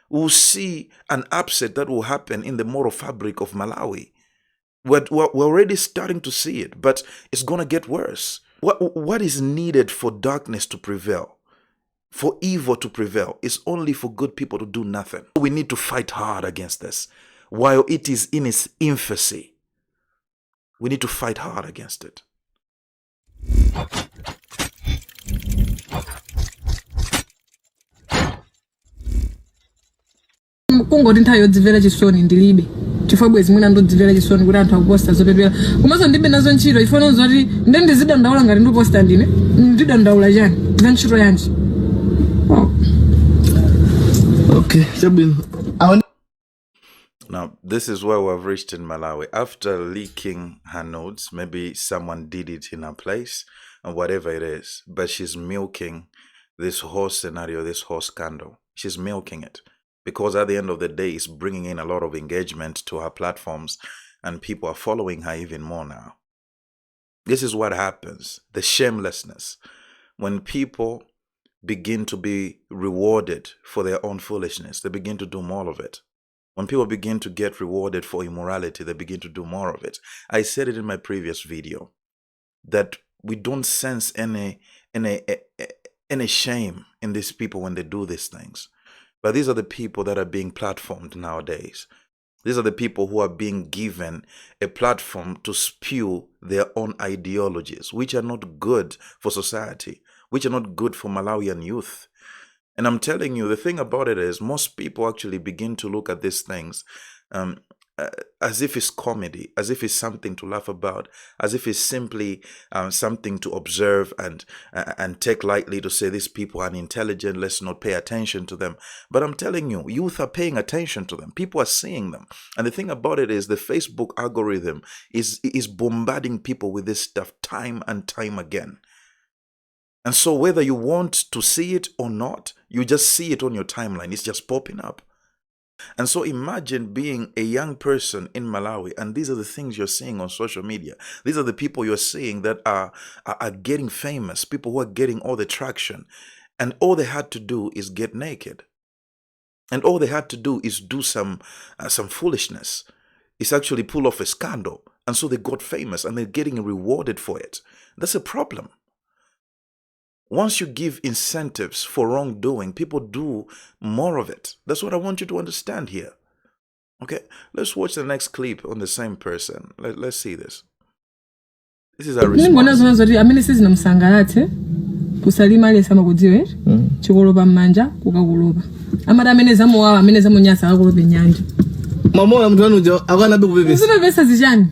we'll see an upset that will happen in the moral fabric of Malawi. We're already starting to see it, but it's going to get worse. What is needed for darkness to prevail, for evil to prevail, is only for good people to do nothing. We need to fight hard against this. While it is in its infancy, we need to fight hard against it. Kungoti nthawi dzivera chisoni ndilibe chifukwa bwezi mwina ndodzivera chisoni kuti anthu akuposta zopepera komanso ndibe nazo ntchito chifukwa zoti ndi ndizidandaula ngati ndiposta ndine ndidandaula chani za ntchito yanji. Okay, now this is where we've reached in Malawi. After leaking her notes, maybe someone did it in her place and whatever it is, but she's milking this whole scenario, this whole scandal. She's milking it. Because at the end of the day, it's bringing in a lot of engagement to her platforms and people are following her even more now. This is what happens, the shamelessness. When people begin to be rewarded for their own foolishness, they begin to do more of it. When people begin to get rewarded for immorality, they begin to do more of it. I said it in my previous video that we don't sense any shame in these people when they do these things. But these are the people that are being platformed nowadays. These are the people who are being given a platform to spew their own ideologies, which are not good for society, which are not good for Malawian youth. And I'm telling you, the thing about it is most people actually begin to look at these things as if it's comedy, as if it's something to laugh about, as if it's simply something to observe and take lightly, to say these people are unintelligent, let's not pay attention to them. But I'm telling you, youth are paying attention to them. People are seeing them. And the thing about it is the Facebook algorithm is bombarding people with this stuff time and time again. And so whether you want to see it or not, you just see it on your timeline. It's just popping up. And so imagine being a young person in Malawi, and these are the things you're seeing on social media. These are the people you're seeing that are getting famous, people who are getting all the traction. And all they had to do is get naked. And all they had to do is do some foolishness. It's actually pull off a scandal. And so they got famous and they're getting rewarded for it. That's a problem. Once you give incentives for wrongdoing, people do more of it. That's what I want you to understand here. Okay, let's watch the next clip on the same person. Let's see this. This is our response. Kusalima ale sama kudziwe chikolopa mmanja kukakulopa amada amene zamuwawa amene zamunyasa akakulopa nyanja mamoya mtu anu akana be kupepesa zino pesa zichani.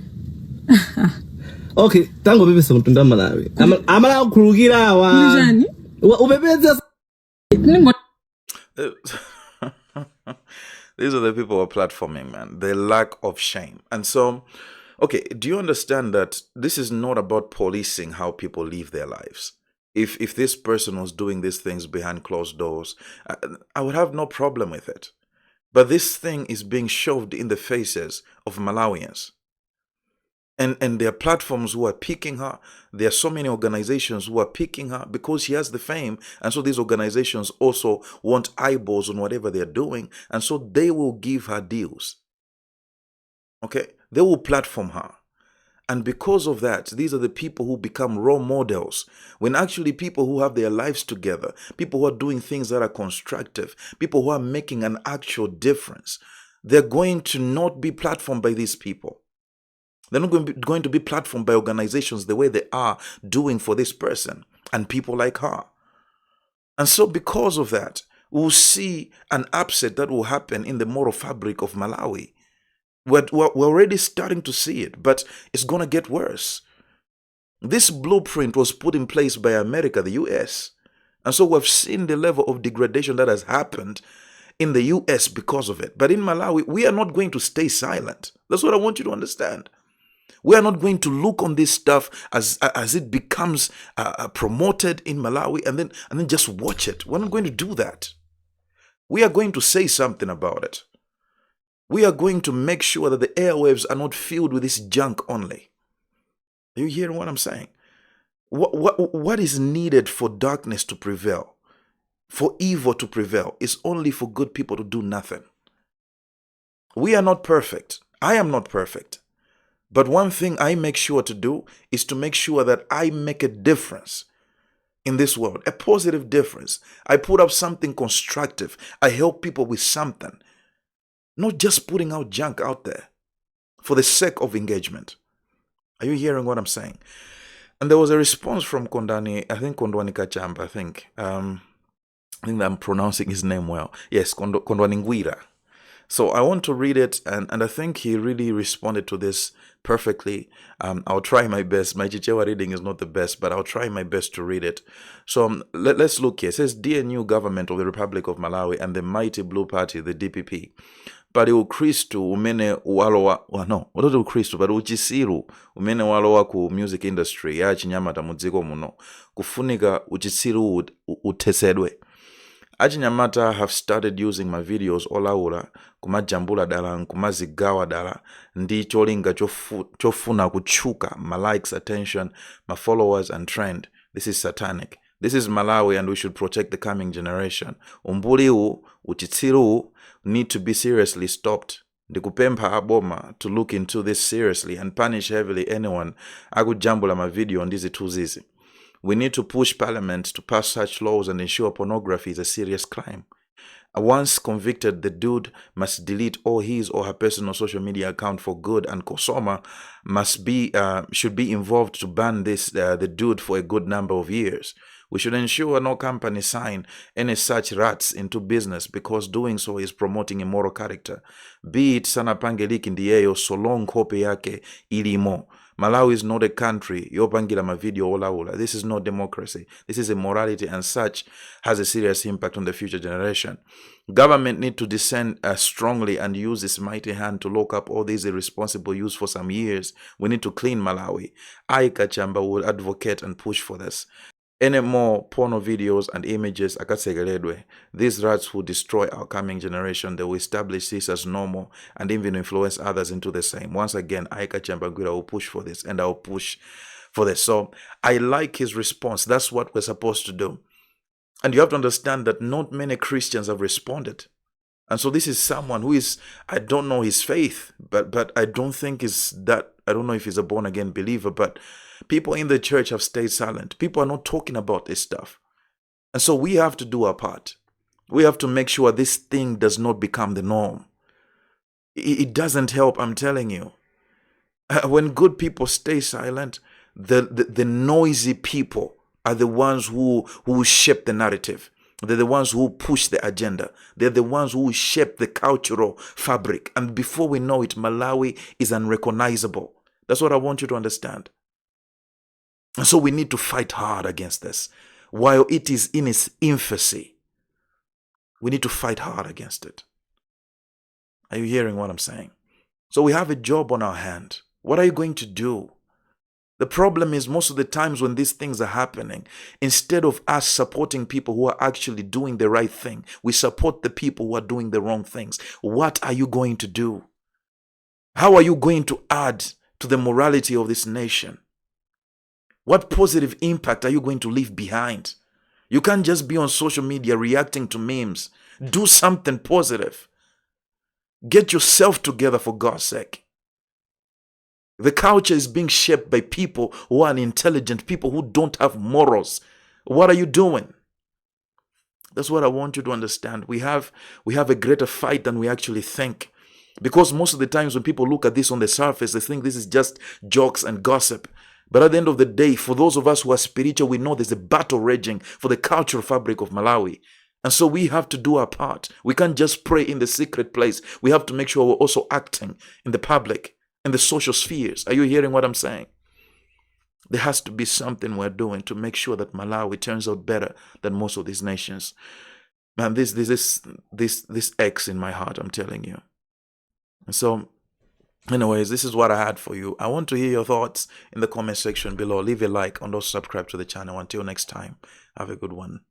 Okay, tango pepesa mtunda Malawi amala kukhulukira awa zichani upepesa. These are the people who are platforming, man. The lack of shame. And so, okay, do you understand that this is not about policing how people live their lives? If this person was doing these things behind closed doors, I would have no problem with it. But this thing is being shoved in the faces of Malawians. And there are platforms who are picking her. There are so many organizations who are picking her because she has the fame. And so these organizations also want eyeballs on whatever they're doing. And so they will give her deals. Okay? They will platform her. And because of that, these are the people who become role models. When actually people who have their lives together, people who are doing things that are constructive, people who are making an actual difference, they're going to not be platformed by these people. They're not going to be platformed by organizations the way they are doing for this person and people like her. And so because of that, we'll see an upset that will happen in the moral fabric of Malawi. We're already starting to see it, but it's going to get worse. This blueprint was put in place by America, the US. And so we've seen the level of degradation that has happened in the US because of it. But in Malawi, we are not going to stay silent. That's what I want you to understand. We are not going to look on this stuff as it becomes promoted in Malawi and then just watch it. We're not going to do that. We are going to say something about it. We are going to make sure that the airwaves are not filled with this junk only. Are you hearing what I'm saying? What is needed for darkness to prevail? for evil to prevail. It's only for good people to do nothing. We are not perfect. I am not perfect. But one thing I make sure to do is to make sure that I make a difference in this world, a positive difference. I put up something constructive. I help people with something, not just putting out junk out there for the sake of engagement. Are you hearing what I'm saying? And there was a response from Kondani, I think Kondwani Kachamba, I think I'm pronouncing his name well. Yes, Kondwani Ngwira. So I want to read it, and I think he really responded to this perfectly. I'll try my best. My Chichewa reading is not the best, but I'll try my best to read it. So let's look here. It says, Dear new government of the Republic of Malawi and the mighty Blue Party, the DPP, pali ukristu umene walowa no watoti ukristu pali uchisiru umene walowa ku music industry ya chinyamata mudziko muno kufunika uchisiru uthesedwe. Achinyamata have started using my videos olaula kumajambula dala kumazigawa dala ndi cholinga chofuna kutchuka my likes, attention, my followers and trend. This is satanic. This is Malawi and we should protect the coming generation. Umbuliu uchitsiru need to be seriously stopped. Ndikupempha aboma to look into this seriously and punish heavily anyone akujambula my video on these tuzizi. We need to push Parliament to pass such laws and ensure pornography is a serious crime. Once convicted, the dude must delete all his or her personal social media account for good, and Kosoma should be involved to ban the dude for a good number of years. We should ensure no company sign any such rats into business because doing so is promoting immoral character. Be it sanapangeliki ndiyeyo so long hope yake ilimo. Malawi is not a country. Yopangila ma video olaula. This is not democracy. This is immorality, and such has a serious impact on the future generation. Government need to descend strongly and use its mighty hand to lock up all these irresponsible youths for some years. We need to clean Malawi. I, Kachamba, will advocate and push for this. Any more porno videos and images akasegeledwe. These rats will destroy our coming generation. They will establish this as normal and even influence others into the same. Once again, Aika Chambagwira will push for this, and I'll push for this. So I like his response. That's what we're supposed to do. And you have to understand that not many Christians have responded. And so this is someone who is, I don't know his faith, but I don't think I don't know if he's a born again believer, but people in the church have stayed silent. People are not talking about this stuff. And so we have to do our part. We have to make sure this thing does not become the norm. It doesn't help, I'm telling you. When good people stay silent, the noisy people are the ones who shape the narrative. They're the ones who push the agenda. They're the ones who shape the cultural fabric. And before we know it, Malawi is unrecognizable. That's what I want you to understand. And so we need to fight hard against this. While it is in its infancy, we need to fight hard against it. Are you hearing what I'm saying? So we have a job on our hand. What are you going to do? The problem is most of the times when these things are happening, instead of us supporting people who are actually doing the right thing, we support the people who are doing the wrong things. What are you going to do? How are you going to add to the morality of this nation? What positive impact are you going to leave behind? You can't just be on social media reacting to memes. Do something positive. Get yourself together, for God's sake. The culture is being shaped by people who are unintelligent, people who don't have morals. What are you doing? That's what I want you to understand. We have a greater fight than we actually think. Because most of the times when people look at this on the surface, they think this is just jokes and gossip. But at the end of the day, for those of us who are spiritual, we know there's a battle raging for the cultural fabric of Malawi. And so we have to do our part. We can't just pray in the secret place. We have to make sure we're also acting in the public, in the social spheres. Are you hearing what I'm saying? There has to be something we're doing to make sure that Malawi turns out better than most of these nations. Man, this aches in my heart, I'm telling you. And so, anyways, this is what I had for you. I want to hear your thoughts in the comment section below. Leave a like and also subscribe to the channel. Until next time, have a good one.